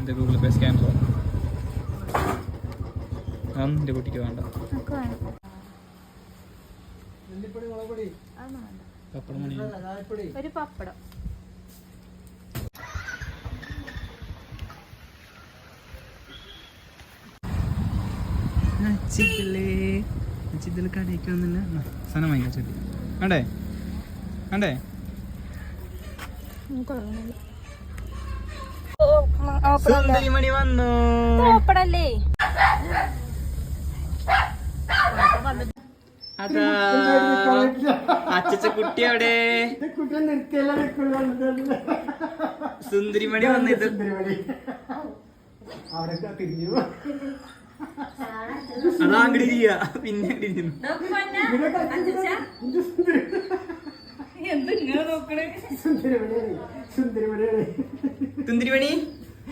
എൻ്റെ ഗൂഗിൾ പേ സ്കാനർ എൻ്റെ കുട്ടിക്ക് വേണ്ട. പപ്പടം മണി ഒരു പപ്പടം. ഇതിൽ കടയ്ക്ക് വന്നില്ല സാധനം വാങ്ങിക്കാ ചെടി വേണ്ടേ വേണ്ടേ. സുന്ദരിമണി വന്നു. പപ്പടല്ലേ അതാ അച്ചച്ച കുട്ടി അവിടെ. സുന്ദരിമണി വന്നിട്ട് അതാ അങ്ങോട്ട് ചെയ്യാ പിന്നെ സുന്ദരിമണി